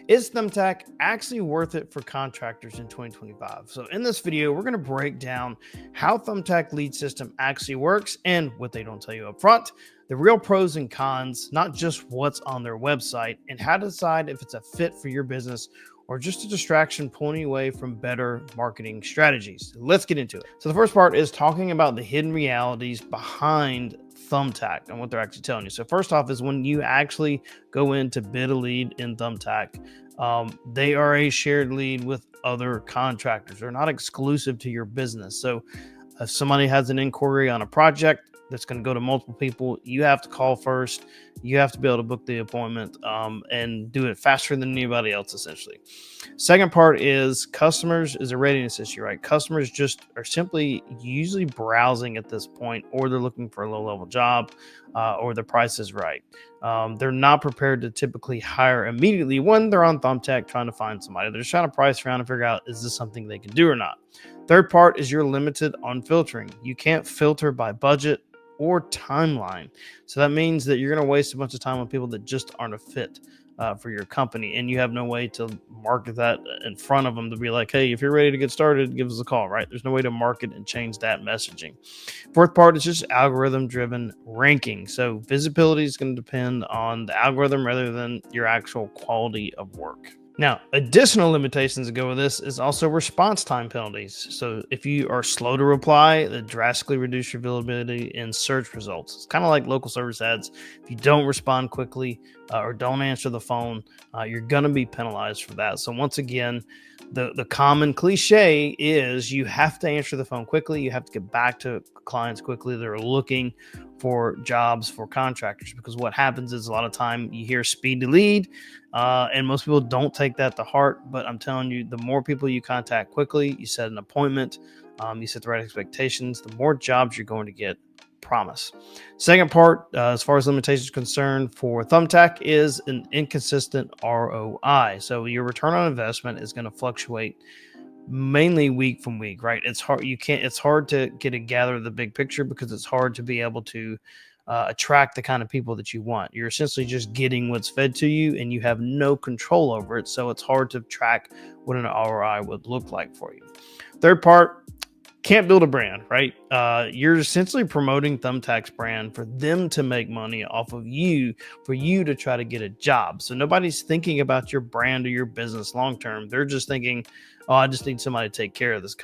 Is Thumbtack actually worth it for contractors in 2025? So in this video, we're going to break down how Thumbtack lead system actually works and what they don't tell you up front, the real pros and cons, not just what's on their website, and how to decide if it's a fit for your business or just a distraction pulling you away from better marketing strategies. Let's get into it. So the first part is talking about the hidden realities behind Thumbtack and what they're actually telling you. So first off is when you actually go in to bid a lead in Thumbtack, they are a shared lead with other contractors. They're not exclusive to your business. So if somebody has an inquiry on a project that's going to go to multiple people, you have to call first. You have to be able to book the appointment and do it faster than anybody else, essentially. Second part is customers is a readiness issue, right? Customers just are simply usually browsing at this point, or they're looking for a low-level job, or the price is right. They're not prepared to typically hire immediately when they're on Thumbtack trying to find somebody. They're just trying to price around and figure out, is this something they can do or not? Third part is you're limited on filtering. You can't filter by budget or timeline. So that means that you're going to waste a bunch of time on people that just aren't a fit for your company. And you have no way to market that in front of them to be like, hey, if you're ready to get started, give us a call, right? There's no way to market and change that messaging. Fourth part is just algorithm driven ranking. So visibility is going to depend on the algorithm rather than your actual quality of work. Now, additional limitations that go with this is also response time penalties. So if you are slow to reply, that drastically reduce your availability in search results. It's kind of like local service ads. If you don't respond quickly or don't answer the phone, you're going to be penalized for that. So once again, the common cliche is you have to answer the phone quickly. You have to get back to clients quickly that are looking for jobs for contractors, because what happens is a lot of time you hear speed to lead, and most people don't take that to heart. But I'm telling you, the more people you contact quickly, you set an appointment, you set the right expectations, the more jobs you're going to get. Promise. Second part, as far as limitations concerned for Thumbtack, is an inconsistent ROI. So your return on investment is going to fluctuate mainly week from week, right? It's hard to gather the big picture, because it's hard to be able to attract the kind of people that you want. You're essentially just getting what's fed to you and you have no control over it. So it's hard to track what an ROI would look like for you. Third part, can't build a brand, right? You're essentially promoting Thumbtack's brand for them to make money off of you, for you to try to get a job. So nobody's thinking about your brand or your business long term. They're just thinking, oh, I just need somebody to take care of this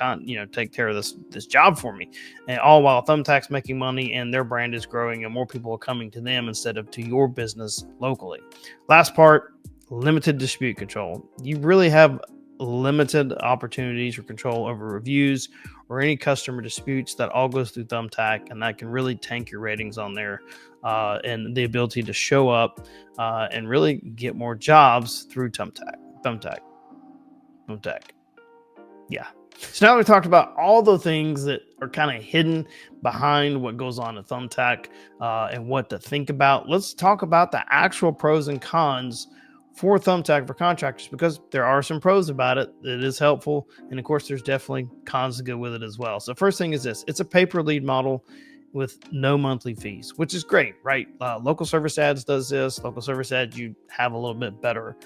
take care of this job for me. And all while Thumbtack's making money and their brand is growing and more people are coming to them instead of to your business locally. Last part, limited dispute control. You really have limited opportunities or control over reviews or any customer disputes. That all goes through Thumbtack, and that can really tank your ratings on there, and the ability to show up and really get more jobs through Thumbtack. Yeah. So now we talked about all the things that are kind of hidden behind what goes on at Thumbtack and what to think about. Let's talk about the actual pros and cons for Thumbtack for contractors, because there are some pros about it. It is helpful. And of course, there's definitely cons to go with it as well. So first thing is this: it's a pay per lead model with no monthly fees, which is great, right? Local service ads does this. Local service ads, you have a little bit better.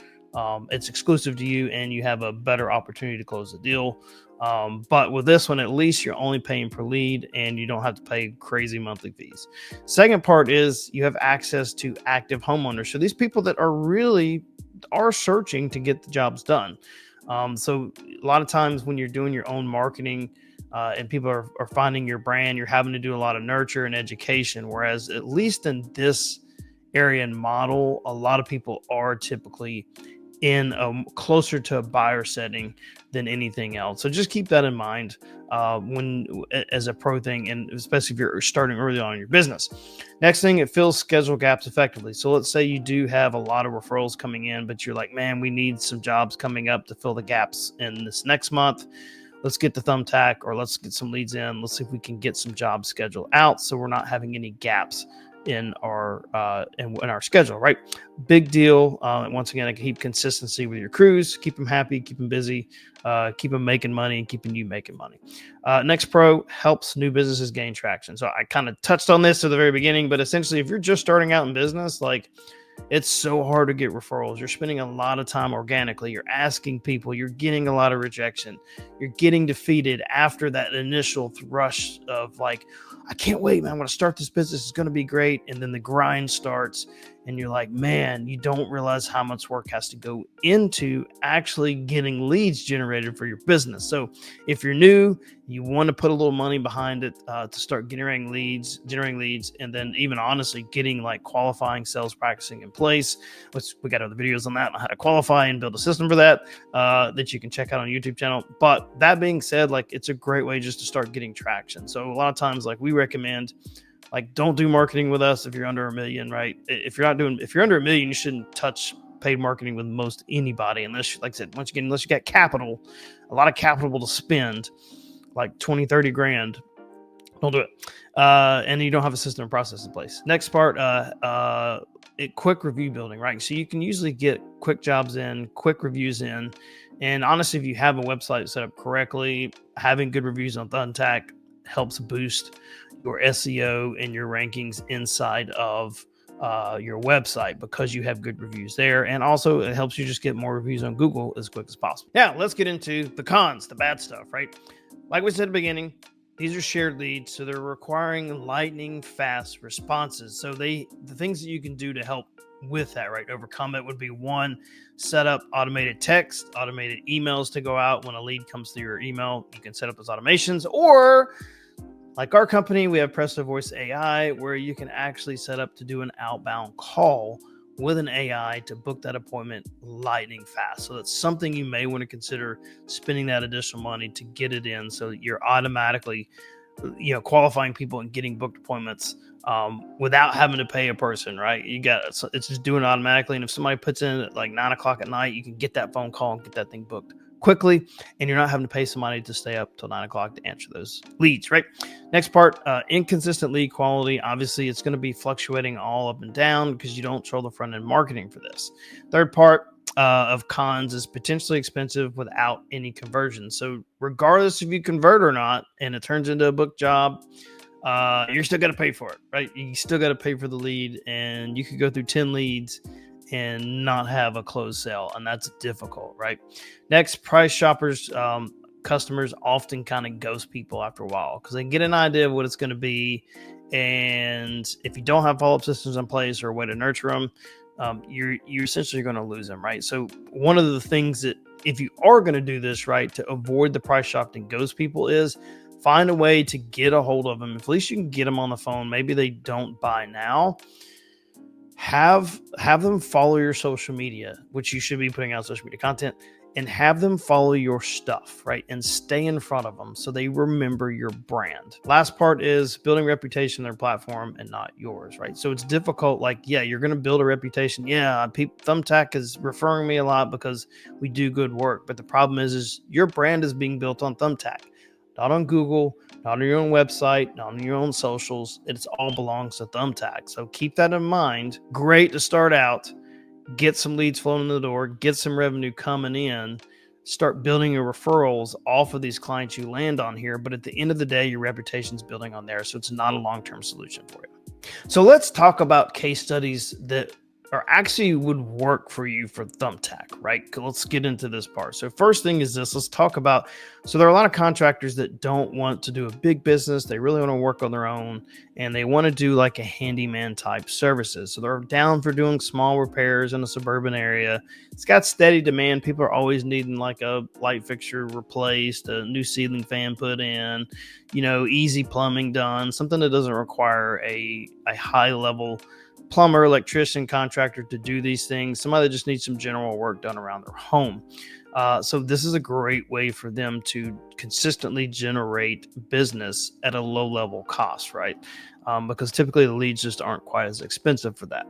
It's exclusive to you and you have a better opportunity to close the deal. But with this one, at least you're only paying per lead and you don't have to pay crazy monthly fees. Second part is you have access to active homeowners. So these people that are searching to get the jobs done. So a lot of times when you're doing your own marketing and people are finding your brand, you're having to do a lot of nurture and education. Whereas at least in this area and model, a lot of people are typically in closer to a buyer setting than anything else. So just keep that in mind as a pro thing, and especially if you're starting early on in your business. Next thing, it fills schedule gaps effectively. So let's say you do have a lot of referrals coming in, but you're like, man, we need some jobs coming up to fill the gaps in this next month. Let's get the Thumbtack, or let's get some leads in. Let's see if we can get some jobs scheduled out so we're not having any gaps in our schedule, right? Big deal. Once again, I can keep consistency with your crews, keep them happy, keep them busy, keep them making money, and keeping you making money. Next pro, helps new businesses gain traction. So I kind of touched on this at the very beginning, but essentially, if you're just starting out in business, like It's so hard to get referrals. You're spending a lot of time organically. You're asking people, you're getting a lot of rejection. You're getting defeated after that initial thrush of like, I can't wait, man. I'm going to start this business. It's going to be great. And then the grind starts and you're like, man, you don't realize how much work has to go into actually getting leads generated for your business. So if you're new, you want to put a little money behind it to start generating leads, and then even honestly getting like qualifying sales practicing in place, which we got other videos on that, on how to qualify and build a system for that, that you can check out on YouTube channel. But that being said, like it's a great way just to start getting traction. So a lot of times, like we recommend, like don't do marketing with us if you're under $1 million, right? If you're under $1 million, you shouldn't touch paid marketing with most anybody unless, like I said, once again, unless you got capital, a lot of capital to spend, like 20, 30 grand. Don't do it. And you don't have a system and process in place. Next part, quick review building, right? So you can usually get quick jobs in, quick reviews in. And honestly, if you have a website set up correctly, having good reviews on Thumbtack helps boost your SEO and your rankings inside of your website because you have good reviews there. And also it helps you just get more reviews on Google as quick as possible. Now, let's get into the cons, the bad stuff, right? Like we said at the beginning, these are shared leads, so they're requiring lightning fast responses. So the things that you can do to help with that, right, overcome it would be one, set up automated text, automated emails to go out when a lead comes through your email. You can set up those automations, or like our company, we have Presto Voice AI, where you can actually set up to do an outbound call with an AI to book that appointment lightning fast. So that's something you may want to consider, spending that additional money to get it in, so that you're automatically, qualifying people and getting booked appointments without having to pay a person, right? It's just doing it automatically. And if somebody puts in at like 9 o'clock at night, you can get that phone call and get that thing booked quickly, and you're not having to pay somebody to stay up till 9 o'clock to answer those leads, right? Next part, inconsistent lead quality. Obviously, it's going to be fluctuating all up and down because you don't control the front end marketing for this. Third part of cons is potentially expensive without any conversion. So regardless if you convert or not, and it turns into a book job, you're still got to pay for it, right? You still got to pay for the lead, and you could go through 10 leads and not have a closed sale, and that's difficult, right? Next, price shoppers, customers often kind of ghost people after a while because they get an idea of what it's going to be, and if you don't have follow-up systems in place or a way to nurture them, you're essentially going to lose them, right? So one of the things that, if you are going to do this right to avoid the price shopping ghost people, is find a way to get a hold of them. If at least you can get them on the phone, maybe they don't buy now. Have them follow your social media, which you should be putting out social media content, and have them follow your stuff, right? And stay in front of them so they remember your brand. Last part is building reputation on their platform and not yours, right? So it's difficult. Like, yeah, you're going to build a reputation. Yeah, Thumbtack is referring me a lot because we do good work. But the problem is your brand is being built on Thumbtack, not on Google, not on your own website, not on your own socials. It all belongs to Thumbtack. So keep that in mind. Great to start out, get some leads flowing in the door, get some revenue coming in, start building your referrals off of these clients you land on here. But at the end of the day, your reputation's building on there. So it's not a long-term solution for you. So let's talk about case studies that are actually would work for you for Thumbtack, right? Let's get into this part. So first thing is this, let's talk about, so there are a lot of contractors that don't want to do a big business. They really want to work on their own, and they want to do like a handyman type services. So they're down for doing small repairs in a suburban area. It's got steady demand. People are always needing like a light fixture replaced, a new ceiling fan put in, easy plumbing done, something that doesn't require a high level plumber, electrician, contractor to do these things. Somebody that just needs some general work done around their home. So this is a great way for them to consistently generate business at a low level cost, right? Because typically the leads just aren't quite as expensive for that.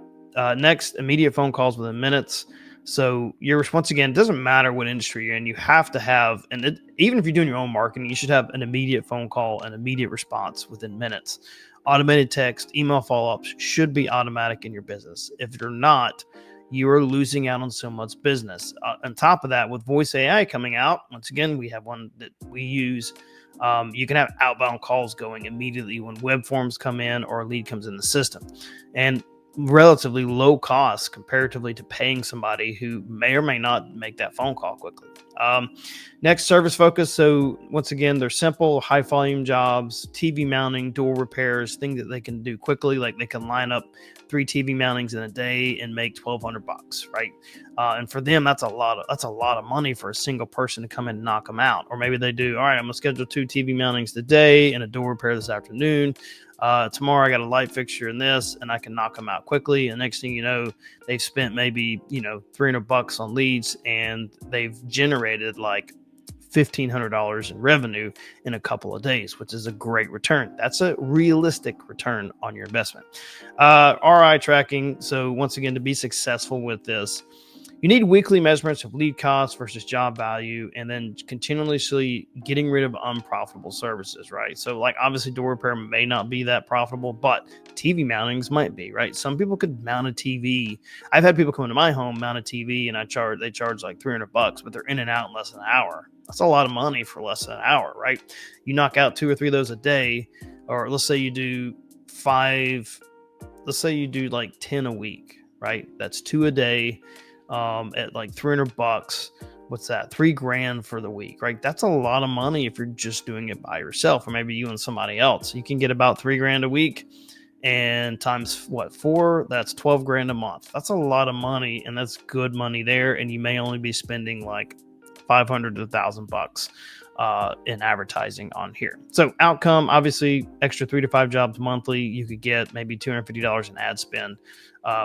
Next, immediate phone calls within minutes. So once again, it doesn't matter what industry you're in, you have to have, even if you're doing your own marketing, you should have an immediate phone call, an immediate response within minutes. Automated text, email follow-ups should be automatic in your business. If they're not, you are losing out on so much business. On top of that, with Voice AI coming out, once again, we have one that we use. You can have outbound calls going immediately when web forms come in or a lead comes in the system. And relatively low cost comparatively to paying somebody who may or may not make that phone call quickly. Next, service focus. So once again, they're simple, high volume jobs, TV mounting, door repairs, things that they can do quickly. Like they can line up 3 TV mountings in a day and make $1,200, right? And for them, that's a lot of money for a single person to come in and knock them out. Or maybe they do, all right, I'm gonna schedule 2 TV mountings today and a door repair this afternoon. Tomorrow I got a light fixture in this, and I can knock them out quickly. And next thing you know, they've spent maybe $300 on leads, and they've generated like $1,500 in revenue in a couple of days, which is a great return. That's a realistic return on your investment. ROI tracking. So once again, to be successful with this, you need weekly measurements of lead costs versus job value, and then continuously getting rid of unprofitable services, right? So like obviously door repair may not be that profitable, but TV mountings might be, right? Some people could mount a TV. I've had people come into my home, mount a TV, and they charge like $300, but they're in and out in less than an hour. That's a lot of money for less than an hour, right? You knock out 2 or 3 of those a day, or let's say you do 5, let's say you do like 10 a week, right? That's 2 a day. At like $300, what's that? $3,000 for the week, right? That's a lot of money if you're just doing it by yourself, or maybe you and somebody else. You can get about $3,000 a week, and times what, 4? That's $12,000 a month. That's a lot of money, and that's good money there. And you may only be spending like $500 to $1,000 in advertising on here. So outcome, obviously, extra 3 to 5 jobs monthly. You could get maybe $250 in ad spend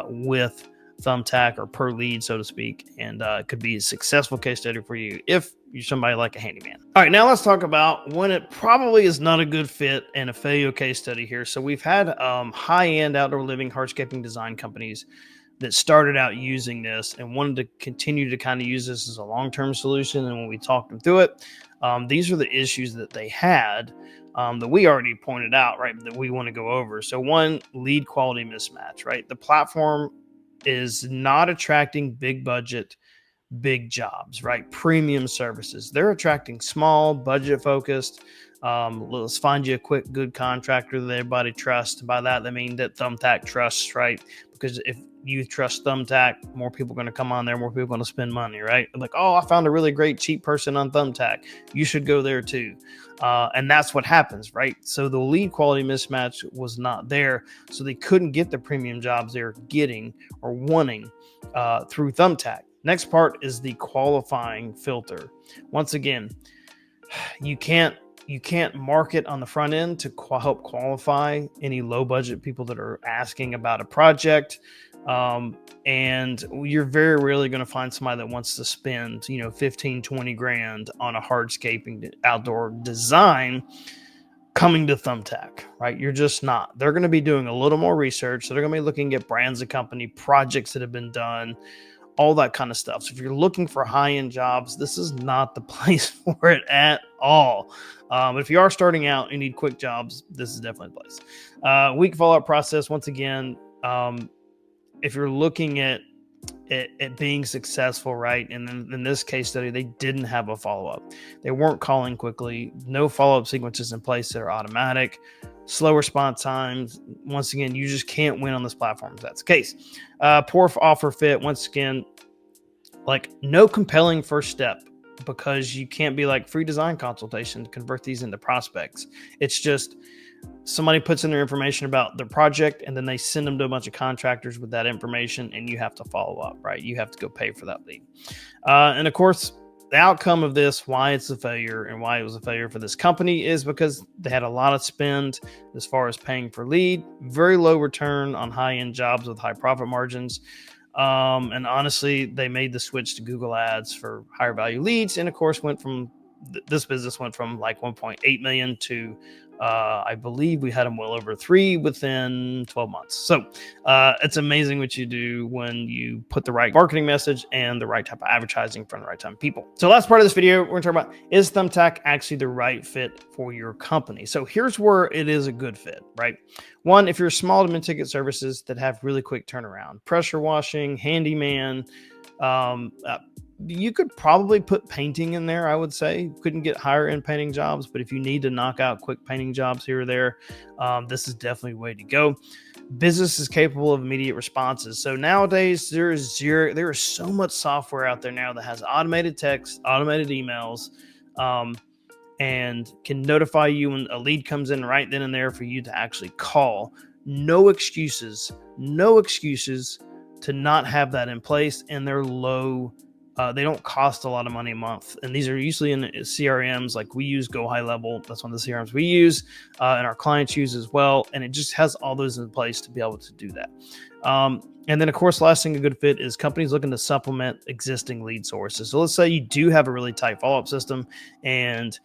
with Thumbtack, or per lead, so to speak, and it could be a successful case study for you if you're somebody like a handyman. All right, now let's talk about when it probably is not a good fit and a failure case study here. So we've had high-end outdoor living hardscaping design companies that started out using this and wanted to continue to kind of use this as a long-term solution. And when we talked them through it, these are the issues that they had that we already pointed out, right, that we want to go over. So one, lead quality mismatch, right? The platform is not attracting big budget, big jobs, right? Premium services. They're attracting small, budget focused. Let's find you a quick, good contractor that everybody trusts. By that, they mean that Thumbtack trusts, right? Because if you trust Thumbtack, more people are going to come on there, more people are going to spend money, right? Like, oh, I found a really great cheap person on Thumbtack. You should go there too. And that's what happens, right? So the lead quality mismatch was not there. So they couldn't get the premium jobs they're getting or wanting through Thumbtack. Next part is the qualifying filter. Once again, you can't market on the front end to help qualify any low budget people that are asking about a project. And you're very rarely going to find somebody that wants to spend, 15, 20 grand on a hardscaping outdoor design coming to Thumbtack, right? You're just not. They're going to be doing a little more research. So they're going to be looking at brands of company, projects that have been done, all that kind of stuff. So if you're looking for high-end jobs, this is not the place for it at all. But if you are starting out and need quick jobs, this is definitely the place. Weak follow-up process. Once again, if you're looking at being successful, right? And then in this case study, they didn't have a follow-up. They weren't calling quickly. No follow-up sequences in place that are automatic. Slow response times. Once again, you just can't win on this platform if that's the case. Poor offer fit. Once again, like no compelling first step, because you can't be like free design consultation to convert these into prospects. It's just somebody puts in their information about their project, and then they send them to a bunch of contractors with that information, and you have to follow up, right? You have to go pay for that lead. And of course, the outcome of this, why it's a failure and why it was a failure for this company, is because they had a lot of spend as far as paying for lead, very low return on high-end jobs with high profit margins. And honestly, they made the switch to Google Ads for higher value leads. And of course, this business went from like 1.8 million to I believe we had them well over 3 within 12 months. So it's amazing what you do when you put the right marketing message and the right type of advertising in front of the right time people. So last part of this video, we're going to talk about, is Thumbtack actually the right fit for your company? So here's where it is a good fit, right? One, if you're small to mid-ticket services that have really quick turnaround, pressure washing, handyman, you could probably put painting in there, I would say. Couldn't get higher end painting jobs, but if you need to knock out quick painting jobs here or there, this is definitely a way to go. Business is capable of immediate responses. So nowadays there is so much software out there now that has automated text, automated emails, um, and can notify you when a lead comes in right then and there for you to actually call. No excuses, no excuses to not have that in place, and they're low. They don't cost a lot of money a month, and these are usually in CRMs. Like we use Go High Level. That's one of the CRMs we use, and our clients use as well. And it just has all those in place to be able to do that. And then, of course, last thing a good fit is companies looking to supplement existing lead sources. So let's say you do have a really tight follow-up system, and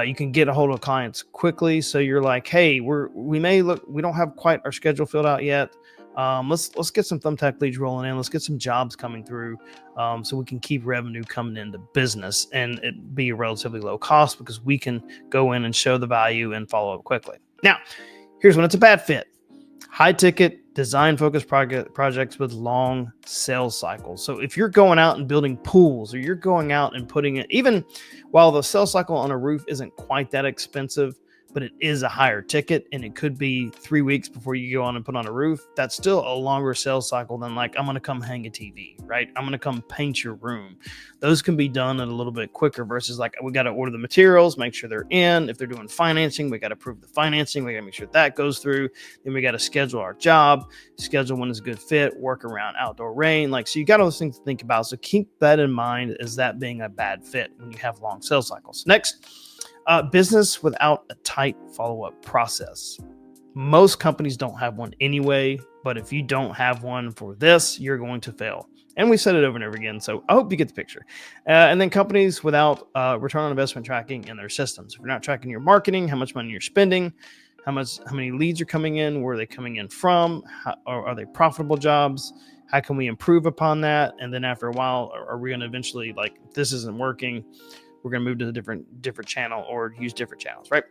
you can get a hold of clients quickly. So you're like, hey, we don't have quite our schedule filled out yet. Let's get some Thumbtack leads rolling in. Let's get some jobs coming through, so we can keep revenue coming into business, and it be a relatively low cost because we can go in and show the value and follow up quickly. Now, here's when it's a bad fit: high ticket, design focused projects with long sales cycles. So if you're going out and building pools, or you're going out and putting it, even while the sales cycle on a roof isn't quite that expensive, but it is a higher ticket, and it could be 3 weeks before you go on and put on a roof, that's still a longer sales cycle than like, I'm going to come hang a TV, right? I'm going to come paint your room. Those can be done at a little bit quicker versus like, we got to order the materials, make sure they're in. If they're doing financing, we got to prove the financing. We got to make sure that goes through. Then we got to schedule our job, schedule when is a good fit, work around outdoor rain. Like, so you got all those things to think about. So keep that in mind as that being a bad fit when you have long sales cycles. Next, business without a tight follow-up process. Most companies don't have one anyway, but if you don't have one for this, you're going to fail. And we said it over and over again, so I hope you get the picture. And then companies without return on investment tracking in their systems. If you're not tracking your marketing, how much money you're spending, how many leads are coming in, where are they coming in from, or are they profitable jobs? How can we improve upon that? And then after a while, are we going to eventually, like, if this isn't working, we're going to move to a different channel or use different channels, right?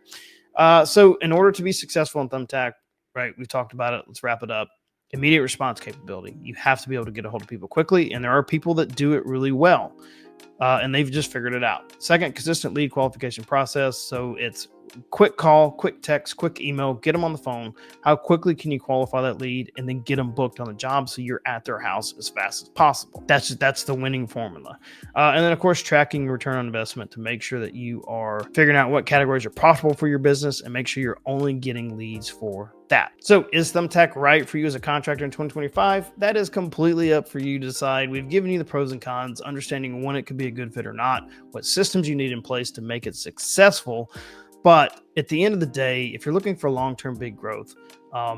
So in order to be successful in Thumbtack, right, we've talked about it. Let's wrap it up. Immediate response capability. You have to be able to get a hold of people quickly, and there are people that do it really well, and they've just figured it out. Second, consistent lead qualification process. So it's quick call, quick text, quick email, get them on the phone. How quickly can you qualify that lead and then get them booked on the job so you're at their house as fast as possible? That's the winning formula. And then, of course, tracking return on investment to make sure that you are figuring out what categories are profitable for your business and make sure you're only getting leads for that. So is Thumbtack right for you as a contractor in 2025? That is completely up for you to decide. We've given you the pros and cons, understanding when it could be a good fit or not, what systems you need in place to make it successful. But at the end of the day, if you're looking for long-term big growth,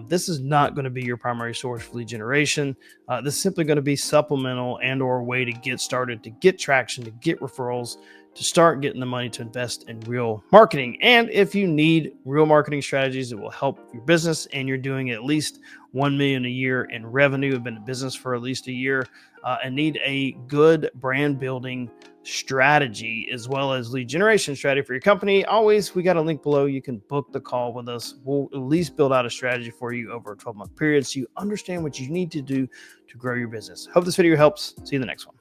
this is not going to be your primary source for lead generation. This is simply going to be supplemental and or a way to get started, to get traction, to get referrals, to start getting the money to invest in real marketing. And if you need real marketing strategies that will help your business and you're doing at least $1 million a year in revenue, have been in business for at least a year, and need a good brand building strategy as well as lead generation strategy for your company, always, we got a link below. You can book the call with us. We'll at least build out a strategy for you over a 12-month period so you understand what you need to do to grow your business. Hope this video helps. See you in the next one.